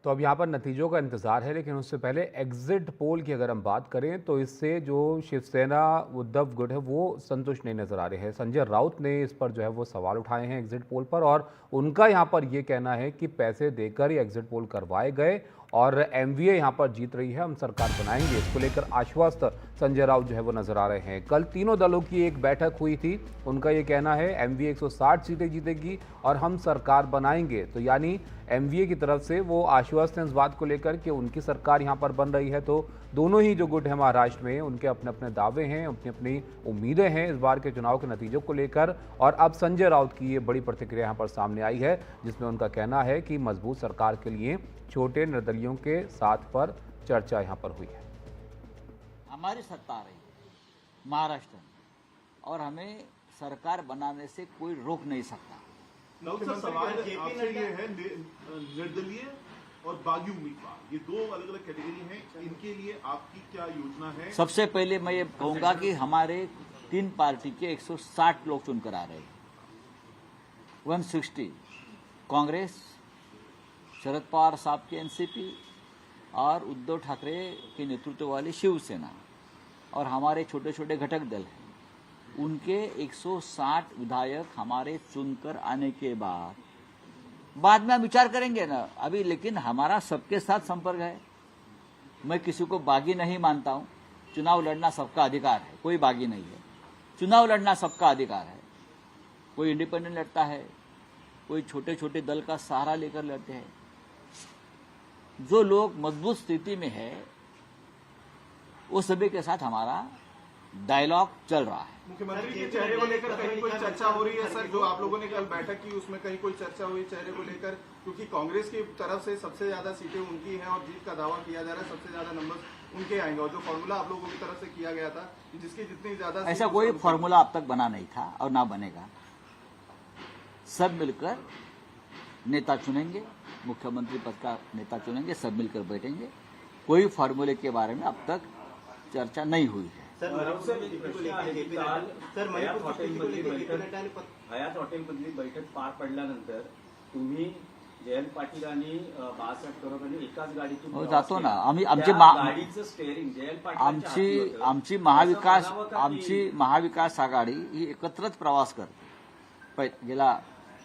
तो अब यहाँ पर नतीजों का इंतजार है, लेकिन उससे पहले एग्जिट पोल की अगर हम बात करें तो इससे जो शिवसेना उद्धव गुट है वो संतुष्ट नहीं नजर आ रहे हैं। संजय राउत ने इस पर जो है वो सवाल उठाए हैं एग्जिट पोल पर, और उनका यहाँ पर ये कहना है कि पैसे देकर ही एग्जिट पोल करवाए गए और एमवीए यहाँ पर जीत रही है, हम सरकार बनाएंगे। इसको लेकर आश्वस्त संजय राउत जो है वो नजर आ रहे हैं। कल तीनों दलों की एक बैठक हुई थी, उनका ये कहना है एमवीए 160 सीटें जीतेगी और हम सरकार बनाएंगे। तो यानी एमवीए की तरफ से वो आश्वस्त हैं इस बात को लेकर कि उनकी सरकार यहाँ पर बन रही है। तो दोनों ही जो गुट है महाराष्ट्र में, उनके अपने अपने दावे हैं, अपनी अपनी उम्मीदें हैं इस बार के चुनाव के नतीजों को लेकर। और अब संजय राउत की ये बड़ी प्रतिक्रिया यहाँ पर सामने आई है, जिसमें उनका कहना है कि मजबूत सरकार के लिए छोटे निर्दलियों के साथ पर चर्चा यहाँ पर हुई है। हमारी सत्ता रही महाराष्ट्र में और हमें सरकार बनाने से कोई रोक नहीं सकता। सवाल आपसे ये है, निर्दलीय और बागी उम्मीदवार, ये दो अलग अलग कैटेगरी हैं, इनके लिए आपकी क्या योजना है? सबसे पहले मैं ये कहूंगा कि हमारे 3 पार्टी के 160 लोग चुनकर आ रहे हैं। 160 कांग्रेस, शरद पवार साहब की एनसीपी और उद्धव ठाकरे के नेतृत्व वाली शिवसेना और हमारे छोटे छोटे घटक दल हैं, उनके 160 विधायक हमारे चुनकर आने के बाद में हम विचार करेंगे ना अभी। लेकिन हमारा सबके साथ संपर्क है। मैं किसी को बागी नहीं मानता हूं। चुनाव लड़ना सबका अधिकार है, कोई बागी नहीं है। चुनाव लड़ना सबका अधिकार है। कोई इंडिपेंडेंट लड़ता है, कोई छोटे छोटे दल का सहारा लेकर लड़ते हैं। जो लोग मजबूत स्थिति में है वो सभी के साथ हमारा डायलॉग चल रहा है। मुख्यमंत्री के चेहरे को लेकर कहीं कोई चर्चा हो रही है सर? जो आप लोगों ने कल बैठक की उसमें कहीं कोई चर्चा हुई चेहरे को लेकर? क्योंकि कांग्रेस की तरफ से सबसे ज्यादा सीटें उनकी हैं और जीत का दावा किया जा रहा है, सबसे ज्यादा नंबर उनके आएंगे। और जो फॉर्मूला आप लोगों की तरफ से किया गया था जिसकी जितनी ज्यादा, ऐसा कोई फॉर्मूला अब तक बना नहीं था और ना बनेगा। सब मिलकर नेता चुनेंगे, मुख्यमंत्री पद का नेता चुनेंगे, सब मिलकर बैठेंगे। कोई फॉर्मूले के बारे में अब तक चर्चा नहीं हुई है। हयात हॉटेलमधली बैठक पार पडल्यानंतर तुम्ही जयंत पाटील आणि बाळासाहेब थोरात एकाच गाडीतून जातो ना आम्ही। गाडीचं स्टेअरिंग जयंत पाटील आमची महाविकास आघाडी ही एकत्रच प्रवास करते गेल्या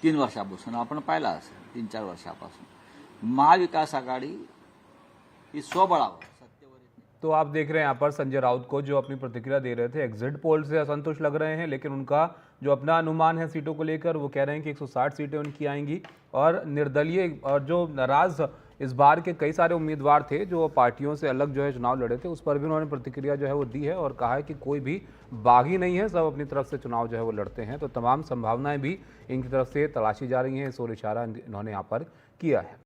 3 वर्षापासून। आपण पाहिला असेल 3-4 वर्षापासून महाविकास आघाडी ही स्वबळावर। तो आप देख रहे हैं यहाँ पर संजय राउत को जो अपनी प्रतिक्रिया दे रहे थे। एग्जिट पोल से असंतुष्ट लग रहे हैं, लेकिन उनका जो अपना अनुमान है सीटों को लेकर वो कह रहे हैं कि 160 सीटें उनकी आएंगी। और निर्दलीय और जो नाराज इस बार के कई सारे उम्मीदवार थे जो पार्टियों से अलग जो है चुनाव लड़े थे, उस पर भी उन्होंने प्रतिक्रिया जो है वो दी है और कहा है कि कोई भी बागी नहीं है, सब अपनी तरफ से चुनाव जो है वो लड़ते हैं। तो तमाम संभावनाएं भी इनकी तरफ से तलाशी जा रही हैं, इस ओर इशारा इन्होंने यहाँ पर किया है।